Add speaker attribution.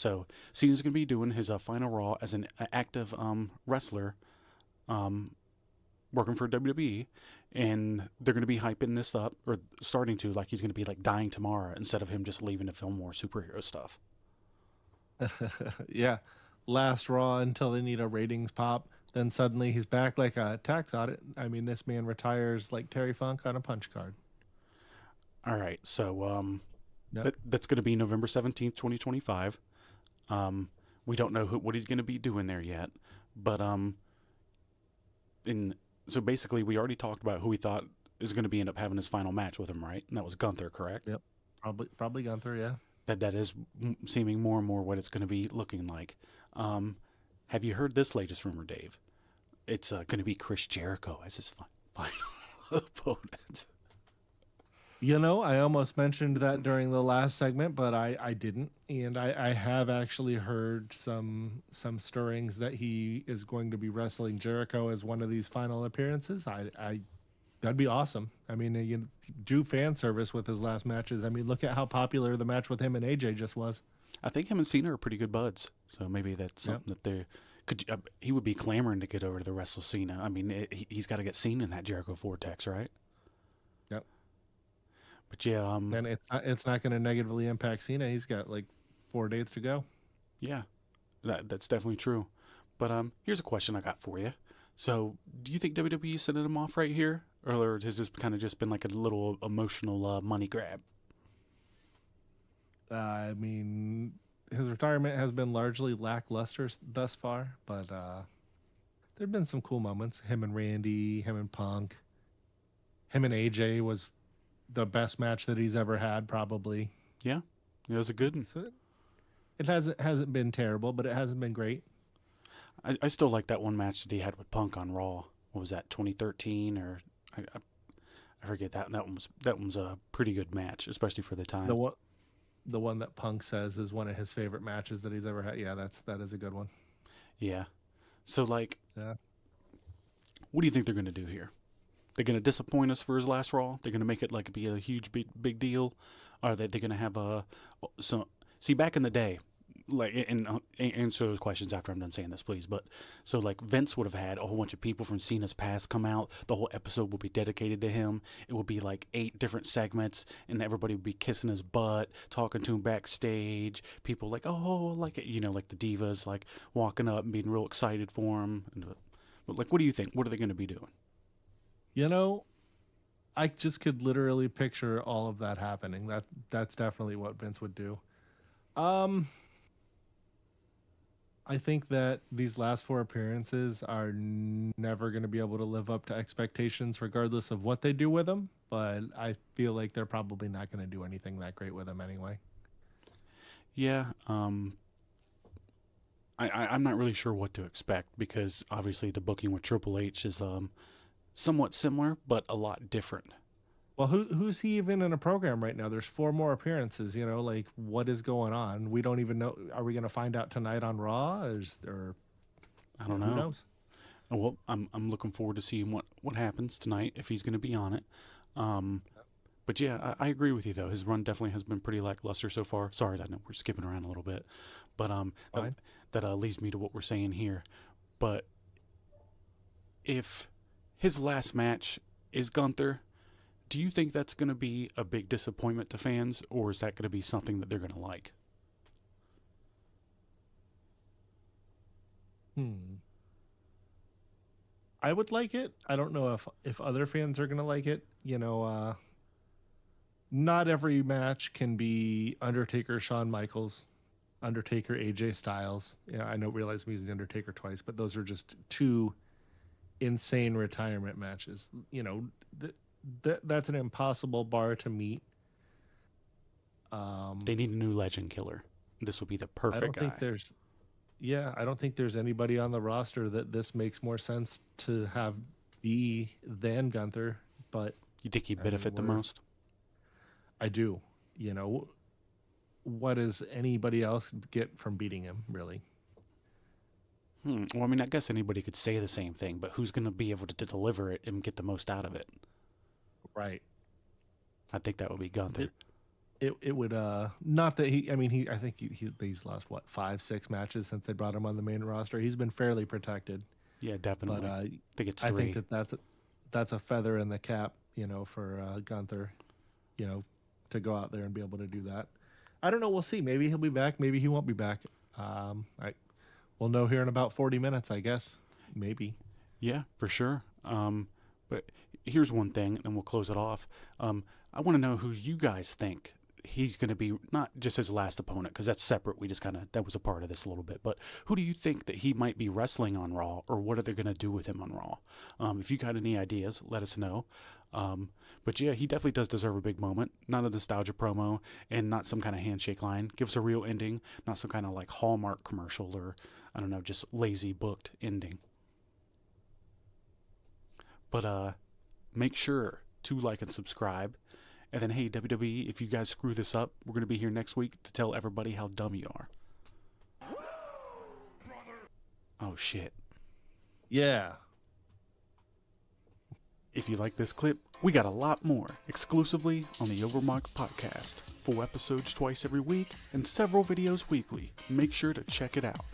Speaker 1: So Cena's going to be doing his final Raw as an active wrestler, um, working for WWE, and they're going to be hyping this up, or starting to, like he's going to be like dying tomorrow instead of him just leaving to film more superhero stuff.
Speaker 2: Yeah. Last Raw until they need a ratings pop. Then suddenly he's back like a tax audit. I mean, this man retires like Terry Funk on a punch card.
Speaker 1: All right, so
Speaker 2: Yep.
Speaker 1: that's going to be November 17th, 2025. Um, we don't know what he's going to be doing there yet, but in so basically we already talked about who we thought is going to be end up having his final match with him, right? And that was Gunther, correct?
Speaker 2: Yep. Probably gone through, yeah.
Speaker 1: That is seeming more and more what it's going to be looking like. Um, have you heard this latest rumor, Dave? It's going to be Chris Jericho as his final opponent.
Speaker 2: I almost mentioned that during the last segment, but I didn't. And I have actually heard some stirrings that he is going to be wrestling Jericho as one of these final appearances. I That'd be awesome. I mean, you do fan service with his last matches. I mean, look at how popular the match with him and AJ just was.
Speaker 1: I think him and Cena are pretty good buds, so maybe that's
Speaker 2: Yep.
Speaker 1: something that they could. He would be clamoring to get over to the wrestle Cena. I mean, he's got to get Cena in that Jericho vortex, right?
Speaker 2: Yep.
Speaker 1: But yeah,
Speaker 2: Then it's not going to negatively impact Cena. He's got like 4 dates to go.
Speaker 1: yeah, that's definitely true. But here's a question I got for you. So, do you think WWE is sending him off right here, or has this kind of just been like a little emotional money grab?
Speaker 2: I mean, his retirement has been largely lackluster thus far, but there've been some cool moments. Him and Randy, him and Punk, him and AJ was the best match that he's ever had, probably.
Speaker 1: Yeah, it was a good one.
Speaker 2: So it hasn't been terrible, but it hasn't been great.
Speaker 1: I still like that one match that he had with Punk on Raw. What was that, 2013 or I forget that. That one was a pretty good match, especially for the
Speaker 2: The
Speaker 1: time.
Speaker 2: one the one that Punk says is one of his favorite matches that he's ever had. Yeah, that is a good one.
Speaker 1: Yeah. So like,
Speaker 2: Yeah.
Speaker 1: what do you think they're gonna do here? They're gonna disappoint us for his last Raw. They're gonna make it like be a huge big deal. Are they gonna have a so see back in the day, like and answer those questions after I'm done saying this, please. But so like Vince would have had a whole bunch of people from Cena's past come out. The whole episode would be dedicated to him. It would be like 8 different segments, and everybody would be kissing his butt, talking to him backstage. People like, oh, like like the divas, like walking up and being real excited for him. But like, what do you think? What are they going to be doing?
Speaker 2: You know, I just could literally picture all of that happening. That's definitely what Vince would do. Um, I think that these last four appearances are never going to be able to live up to expectations, regardless of what they do with them. But I feel like they're probably not going to do anything that great with them anyway.
Speaker 1: Yeah, I'm not really sure what to expect because obviously the booking with Triple H is somewhat similar but a lot different.
Speaker 2: Well, who's he even in a program right now? There's four more appearances. Like what is going on? We don't even know. Are we going to find out tonight on Raw? Or
Speaker 1: I don't
Speaker 2: who
Speaker 1: know.
Speaker 2: knows?
Speaker 1: Well, I'm looking forward to seeing what happens tonight if he's going to be on it. Um, but yeah, I agree with you though. His run definitely has been pretty lackluster so far. Sorry, I know we're skipping around a little bit, but that
Speaker 2: Fine.
Speaker 1: leads me to what we're saying here. But if his last match is Gunther, do you think that's going to be a big disappointment to fans, or is that going to be something that they're going to like?
Speaker 2: Hmm. I would like it. I don't know if other fans are going to like it. Not every match can be Undertaker, Shawn Michaels, Undertaker, AJ Styles. Yeah, I know realize I'm using Undertaker twice, but those are just two insane retirement matches. That's an impossible bar to meet. Um,
Speaker 1: They need a new legend killer. This would be the
Speaker 2: I
Speaker 1: perfect
Speaker 2: don't think
Speaker 1: guy.
Speaker 2: there's yeah, I don't think there's anybody on the roster that this makes more sense to have be than Gunther. But
Speaker 1: You think he'd
Speaker 2: I mean,
Speaker 1: benefit the most?
Speaker 2: I do. You know, what does anybody else get from beating him, really?
Speaker 1: Well, I mean, I guess anybody could say the same thing, but who's going to be able to deliver it and get the most out of it?
Speaker 2: Right.
Speaker 1: I think that would be Gunther.
Speaker 2: It it would not that he I mean he I think he's lost what 5 6 matches since they brought him on the main roster. He's been fairly protected,
Speaker 1: Yeah,
Speaker 2: but
Speaker 1: definitely. I think it's
Speaker 2: I think
Speaker 1: three.
Speaker 2: that that's a feather in the cap, for Gunther, you know, to go out there and be able to do that. I don't know. We'll see. Maybe he'll be back. Maybe he won't be back. I we'll know here in about 40 minutes, I guess. Maybe.
Speaker 1: Yeah, for sure. But here's one thing, and we'll close it off. I want to know who you guys think he's going to be, not just his last opponent, because that's separate. We just kind of, that was a part of this a little bit. But who do you think that he might be wrestling on Raw, or what are they going to do with him on Raw? If you got any ideas, let us know. But yeah, he definitely does deserve a big moment. Not a nostalgia promo and not some kind of handshake line. Give us a real ending, not some kind of like Hallmark commercial or, I don't know, just lazy booked ending. But make sure to like and subscribe. And then, hey, WWE, if you guys screw this up, we're going to be here next week to tell everybody how dumb you are. Oh, shit.
Speaker 2: Yeah.
Speaker 1: If you like this clip, we got a lot more exclusively on the Overmark podcast. 4 episodes twice every week and several videos weekly. Make sure to check it out.